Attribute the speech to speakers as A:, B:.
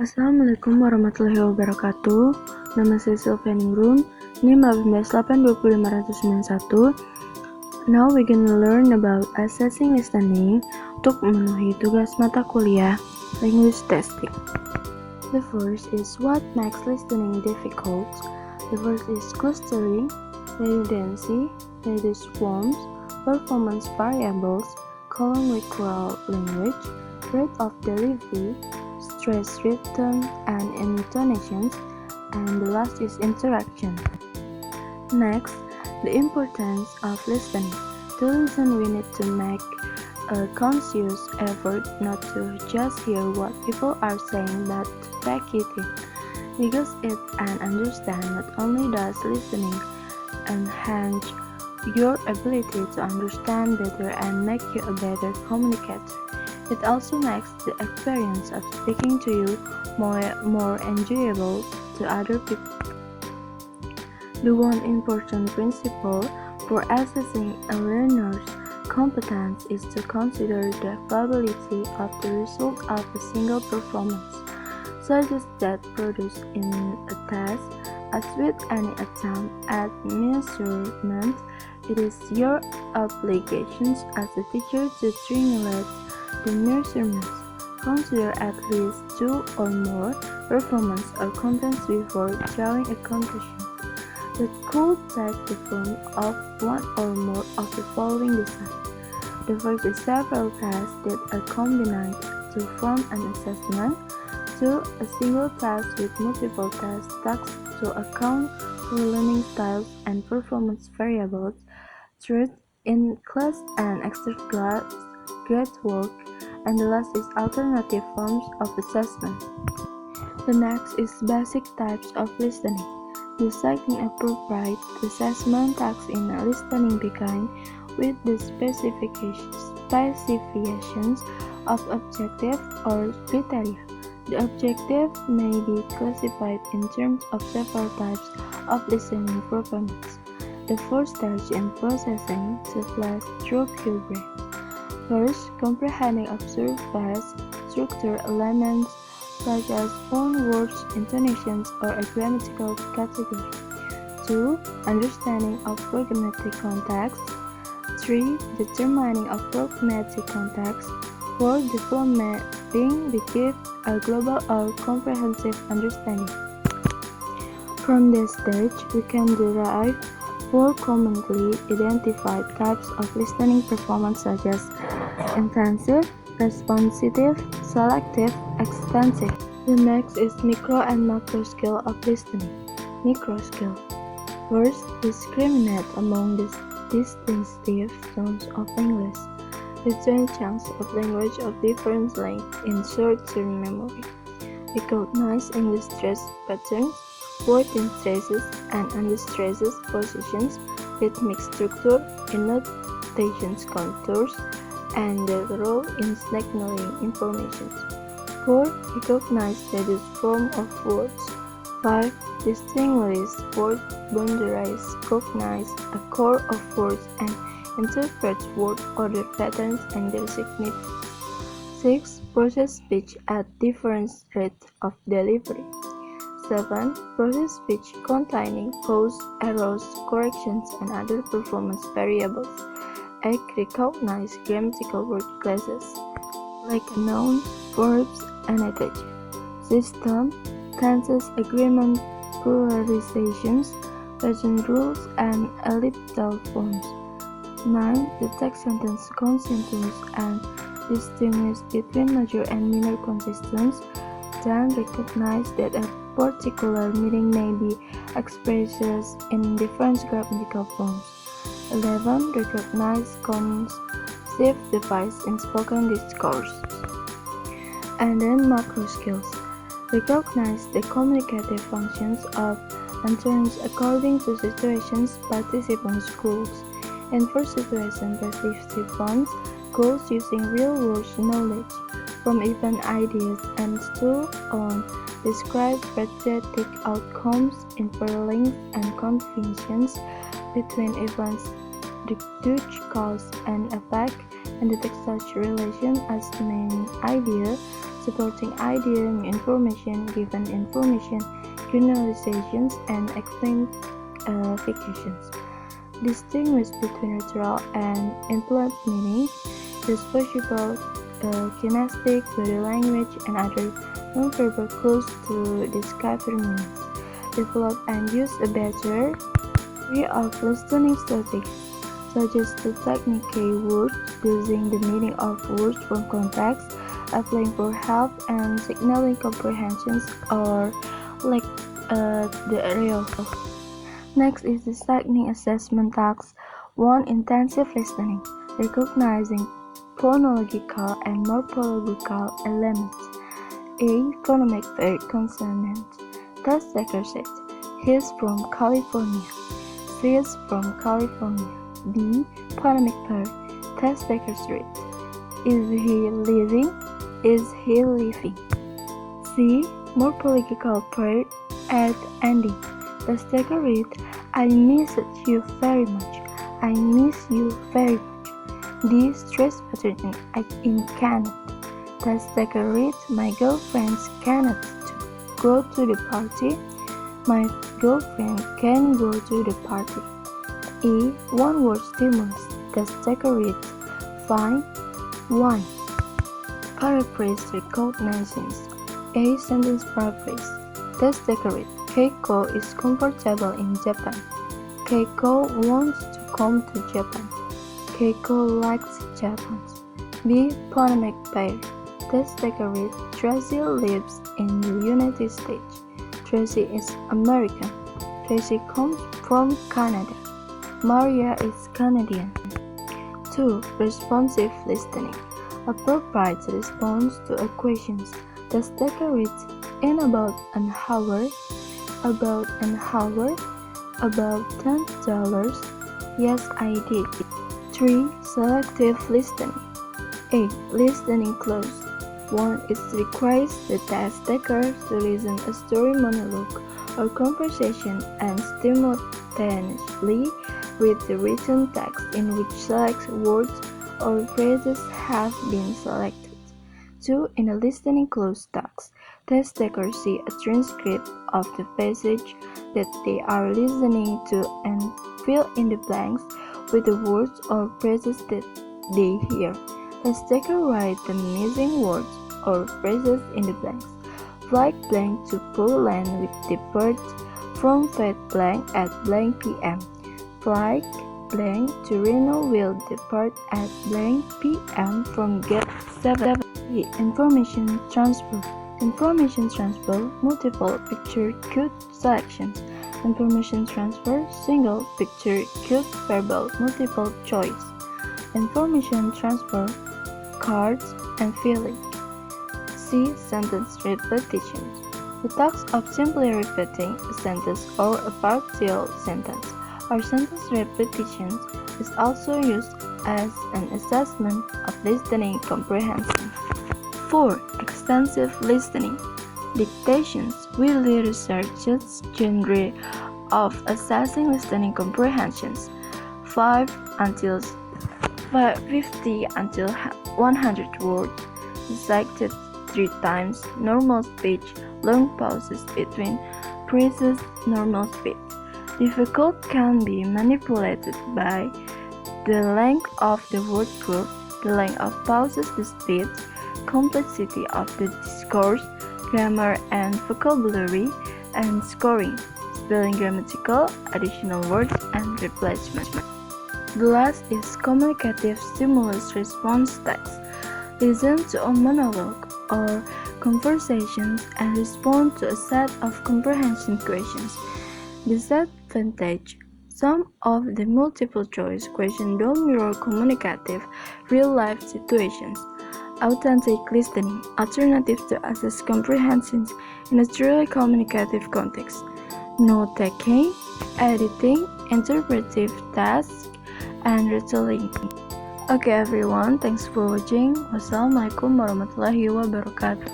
A: Assalamualaikum warahmatullahi wabarakatuh. Nama saya Silvia Ningrum, NIM 1828591. Now we gonna learn about assessing listening untuk memenuhi tugas mata kuliah Language Testing. The first is what makes listening difficult. The first is clustering, redundancy, reduced forms, performance variables, colloquial language, rate of delivery, stress rhythm and intonations, and the last is interaction. Next, the importance of listening. To listen, we need to make a conscious effort not to just hear what people are saying but to take it in, because it and understand not only does listening enhance your ability to understand better and make you a better communicator, it also makes the experience of speaking to you more enjoyable to other people. The one important principle for assessing a learner's competence is to consider the probability of the result of a single performance, such as that produced in a test. As with any attempt at measurement, it is your obligations as a teacher to triangulate the measurements. Consider at least 2 or more performance or contents before drawing a conclusion that could take the form of one or more of the following design. The first is several tests that are combined to form an assessment. 2. A single test with multiple test tasks to account for learning styles and performance variables. 3. In class and extra class grade work. And the last is alternative forms of assessment. The next is basic types of listening. Deciding appropriate assessment tasks in a listening begin with the specifications of objective or criteria. The objective may be classified in terms of several types of listening performance. The first stage in processing takes place through your brain. First, comprehending observed phrase, structure elements such as phone words, intonations, or a grammatical category. 2. Understanding of programmatic context. 3. Determining of programmatic context. 4. Developing the gift a global or comprehensive understanding. From this stage, we can derive 4 commonly identified types of listening performance such as intensive, responsive, selective, extensive. The next is micro and macro scale of listening. Micro scale. First, discriminate among the distinctive tones of English. Retain chunks of language of different length in short-term memory. Recognize English stress patterns, word in stresses and under-stresses positions, rhythmic structure, intonations contours, and the role in signaling information. 4. Recognize reduced form of words. 5. Distinguish word boundaries, recognize a core of words and interpret word order patterns and their significance. 6. Process speech at different rates of delivery. 7. Process speech containing pause, errors, corrections, and other performance variables. 8. Recognize grammatical word classes like nouns, verbs, and adjectives. System, tenses, agreement, pluralizations, present rules, and elliptical forms. 9. Detect sentence consonants and distinguish between major and minor consonants. 10. Recognize that a particular meaning may be expressed in different grammatical forms. 11. Recognize conceive device in spoken discourse. And then macro skills. Recognize the communicative functions of utterance according to situations, participants' goals. In first situation, participants' goals using real-world knowledge from event ideas, and 2. On describe pragmatic outcomes, inferlinks, and conventions between events, deduce cause and effect, and detect such relation as the main idea supporting idea, new information, given information, generalizations, and exemplifications. Distinguish between neutral and implied meaning. Use possible kinesthetic, body language, and other nonverbal clues to discover meanings. Develop and use a better theory of listening strategies, such as the technique words, using the meaning of words from context, applying for help and signaling comprehensions, or like the real. Next is the listening assessment task 1. Intensive listening, recognizing phonological and morphological elements. A. Phonemic pair consonant. Test taker said, "He's from California." She's from California. B. Phonemic pair. Test taker said, "Is he living?" Is he living? C. Morphological pair at ending. Test taker read, "I miss you very much." I miss you very much. D. Stress pattern in cannot. Test taker read, "My girlfriends cannot go to the party." My girlfriend can go to the party. E. One word stimulus. Test taker read, "Fine." 1. Paraphrase recognitions. A. Sentence paraphrase. Test taker read, "Keiko is comfortable in Japan." Keiko wants to come to Japan. Keiko likes Japan. B. Phonemic pair. Test taker read, "Tracy lives in the United States." Tracy is American. Tracy comes from Canada. Maria is Canadian. 2. Responsive listening. Appropriate response to a question. Test taker reads, "In about an hour." About an hour. About $10. Yes, I did. 3. Selective listening. A. Listening close. 1. It requires the test taker to listen a story, monologue, or conversation and simultaneously read the written text in which select words or phrases have been selected. 2. In a listening close task, test takers see a transcript of the passage that they are listening to and fill in the blanks with the words or phrases that they hear. Test taker write the missing words or phrases in the blanks. Flight blank to Poland with depart from Flight blank at blank p.m. Flight blank to Reno will depart at blank p.m. from gate 7. Information transfer. Information transfer, multiple picture cue selections. Information transfer, single picture cue verbal multiple choice. Information transfer, cards and filling. C. Sentence repetition. The task of simply repeating a sentence or a partial sentence or sentence repetitions is also used as an assessment of listening comprehension. 4. Extensive listening. Dictations really researches genre of assessing listening comprehensions. 50 until 100 words. Dissected 3 times. Normal speech. Long pauses between phrases. Normal speed. Difficult can be manipulated by the length of the word group, the length of pauses, the speed, complexity of the discourse, grammar and vocabulary, and scoring, spelling, grammatical, additional words, and replacement. The last is communicative stimulus response text. Listen to a monologue or conversations and respond to a set of comprehension questions. Disadvantage: some of the multiple choice questions don't mirror communicative, real-life situations. Authentic listening, alternative to assess comprehensions in a truly communicative context. Note-taking, editing, interpretive tasks, and retelling. Okay everyone, thanks for watching. Wassalamualaikum warahmatullahi wabarakatuh.